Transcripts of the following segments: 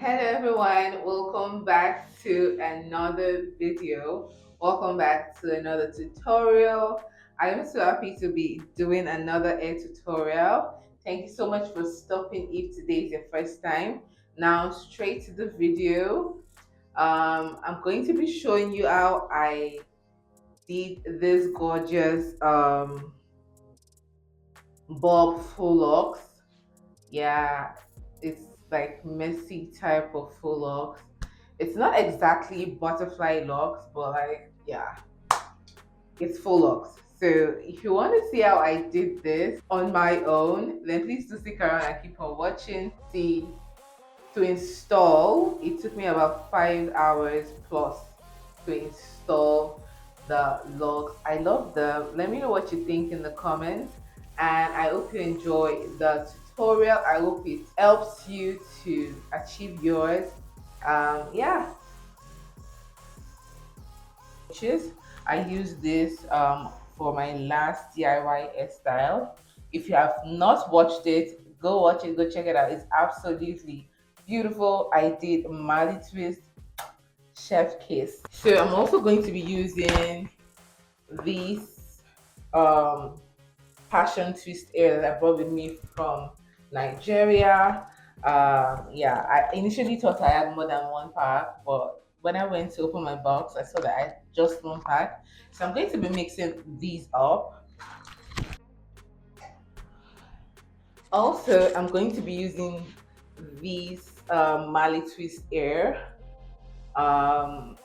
Hello everyone, welcome back to another video. Welcome back to another tutorial. I am so happy to be doing another hair tutorial. Thank you so much for stopping if today is your first time. Now straight to the video. I'm going to be showing you how I did this gorgeous bob faux locks. Yeah, it's like messy type of faux locks. It's not exactly butterfly locks, but like yeah, it's faux locks. So if you want to see how I did this on my own, then please do stick around and keep on watching. See, to install, it took me about 5 hours plus to install the locks. I love them. Let me know what you think in the comments, and I hope you enjoy the tutorial. I hope it helps you to achieve yours. Yeah, choose. I use this for my last DIY hairstyle. If you have not watched it, go watch it, go check it out. It's absolutely beautiful. I did Mali twist, chef kiss. So I'm also going to be using this um, passion twist hair that I brought with me from Nigeria. Yeah, I initially thought I had more than one pack, but when I went to open my box, I saw that I had just one pack. So I'm going to be mixing these up. Also, I'm going to be using these Mali twist hair um,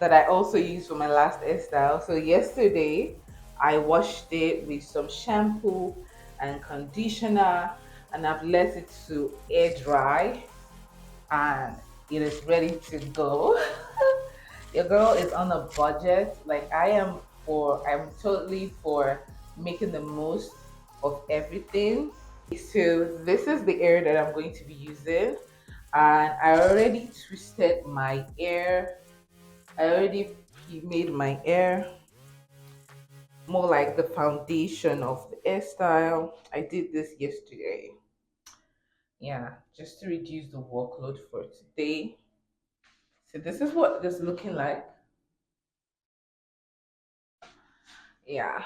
that I also used for my last hairstyle. So yesterday, I washed it with some shampoo and conditioner, and I've let it to air dry, and it is ready to go. Your girl is on a budget. Like I'm totally for making the most of everything. So this is the hair that I'm going to be using, and I already twisted my hair. I already made my hair more like the foundation of the hairstyle. I did this yesterday. Yeah, just to reduce the workload for today. So this is what this is looking like. Yeah,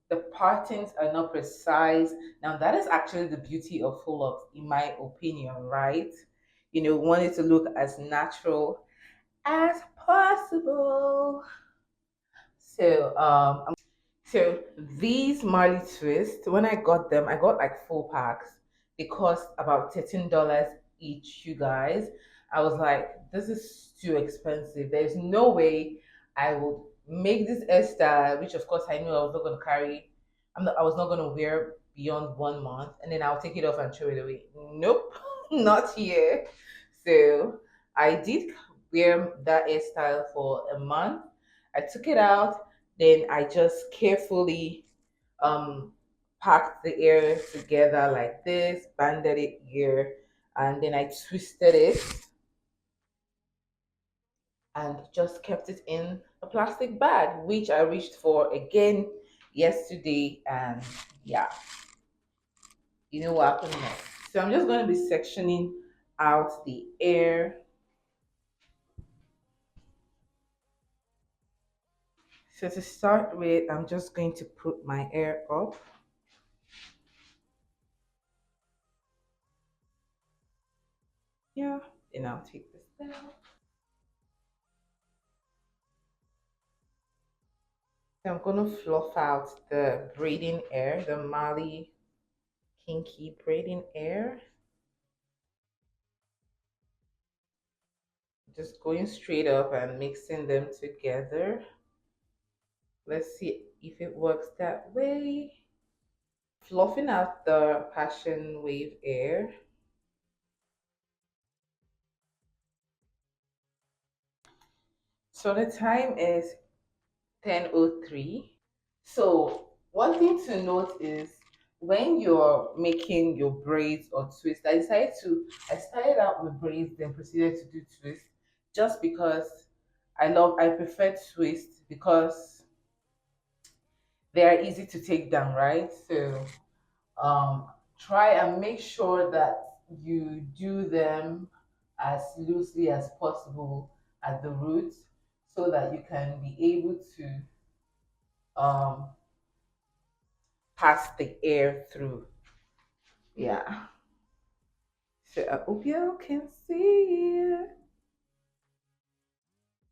the partings are not precise. Now that is actually the beauty of full ups, in my opinion, right? You know, want it to look as natural as possible. So so these Marley twists, when I got them, I got like 4 packs. They cost about $13 each, you guys. I was like, this is too expensive. There's no way I would make this hairstyle, which of course I knew I was not gonna carry. I was not gonna wear beyond 1 month, and then I'll take it off and throw it away. Nope, not here. So I did wear that hairstyle for a month. I took it out, then I just carefully um packed the hair together like this, banded it here, and then I twisted it and just kept it in a plastic bag, which I reached for again yesterday. And yeah, you know what happened next. So I'm just going to be sectioning out the hair. So to start with, I'm just going to put my hair up. Yeah, and I'll take this down. So I'm gonna fluff out the braiding hair, the Mali kinky braiding hair. Just going straight up and mixing them together. Let's see if it works that way. Fluffing out the passion wave hair. So the time is 10:03. So one thing to note is when you're making your braids or twists, I started out with braids, then proceeded to do twists just because I prefer twists because they are easy to take down, right? So um try and make sure that you do them as loosely as possible at the roots so that you can be able to um, pass the air through. Yeah. So I hope you can see.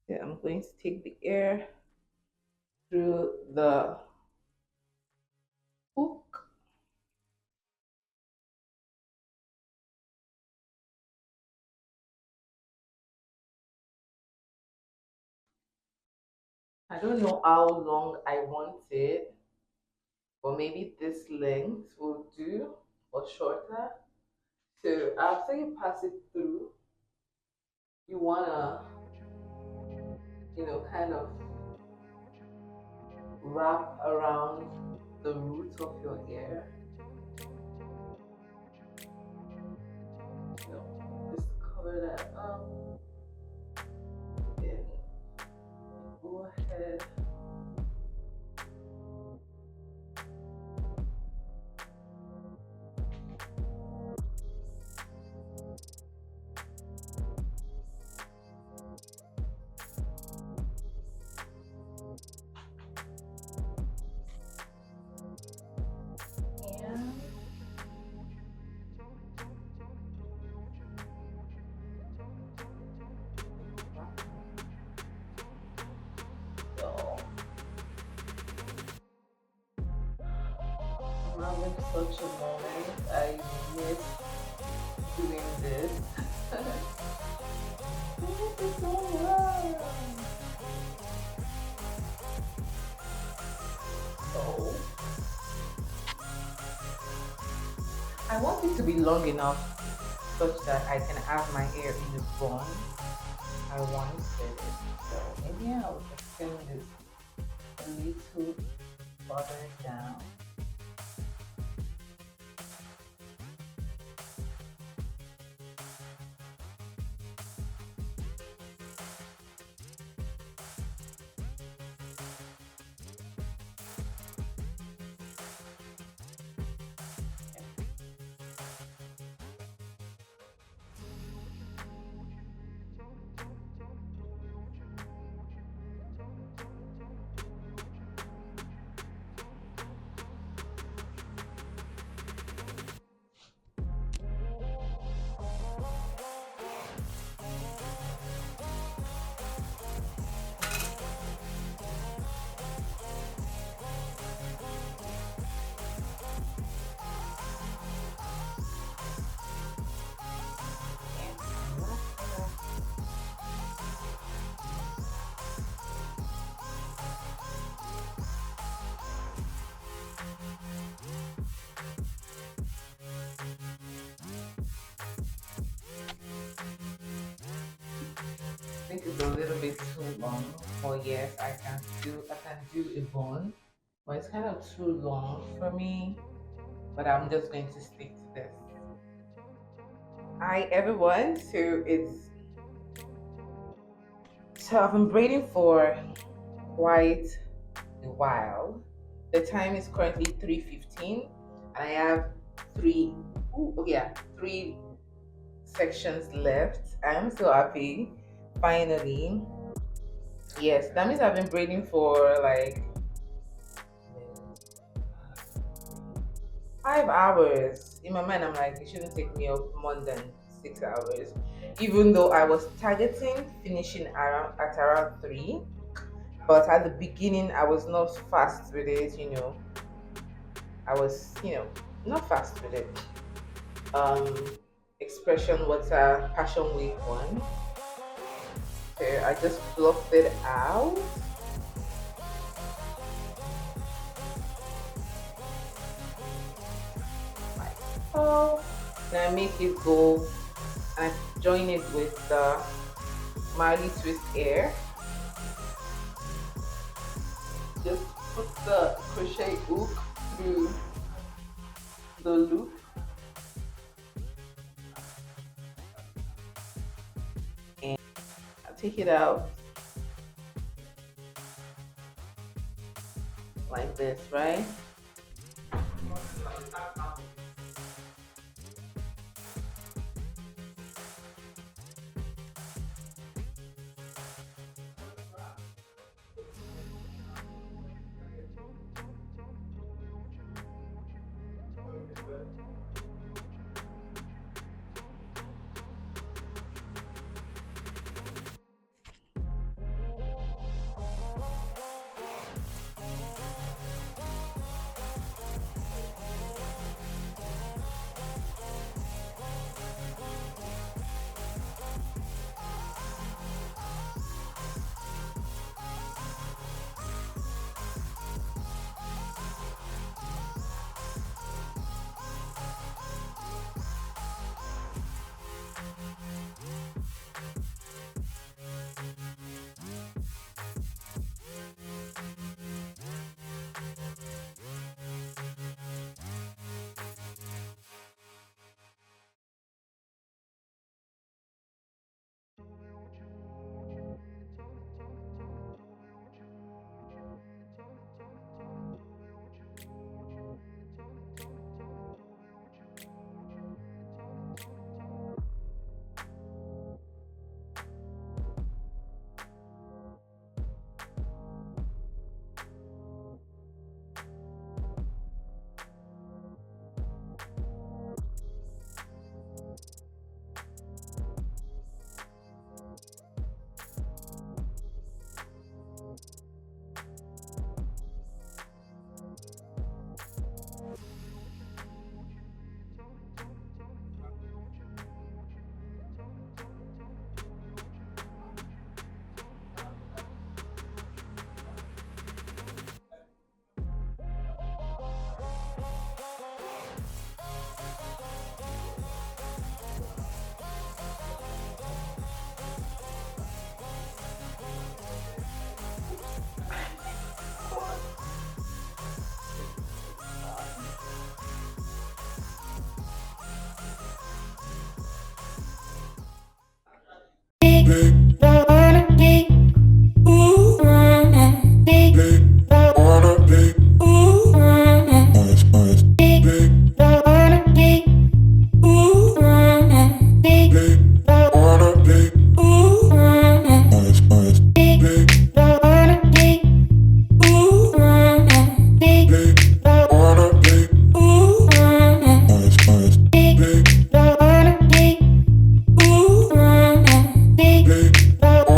So I'm going to take the air through the hook. I don't know how long I want it, but maybe this length will do or shorter. So after you pass it through, you wanna, kind of wrap around the root of your hair. Just cover that up. Then go ahead. And so I'm having such a moment. I miss doing this. This is so long. So I want it to be long enough such that I can have my hair in the bun. I wanted it. So maybe I'll extend this a little further down. I think it's a little bit too long. Oh yes, I can do a bun, but it's kind of too long for me. But I'm just going to stick to this. Hi everyone. So I've been braiding for quite a while. The time is currently 3:15, and I have three. Oh yeah, three sections left. I'm so happy. Finally, yes, that means I've been braiding for like 5 hours. In my mind, I'm like, it shouldn't take me up more than 6 hours. Even though I was targeting finishing at around 3, but at the beginning, I was not fast with it. I was, not fast with it. Um, Expression water passion week one. So I just fluffed it out. Like so. Then I make it go and I join it with the Marley twist air. Just put the crochet hook through the loop and I take it out like this, right?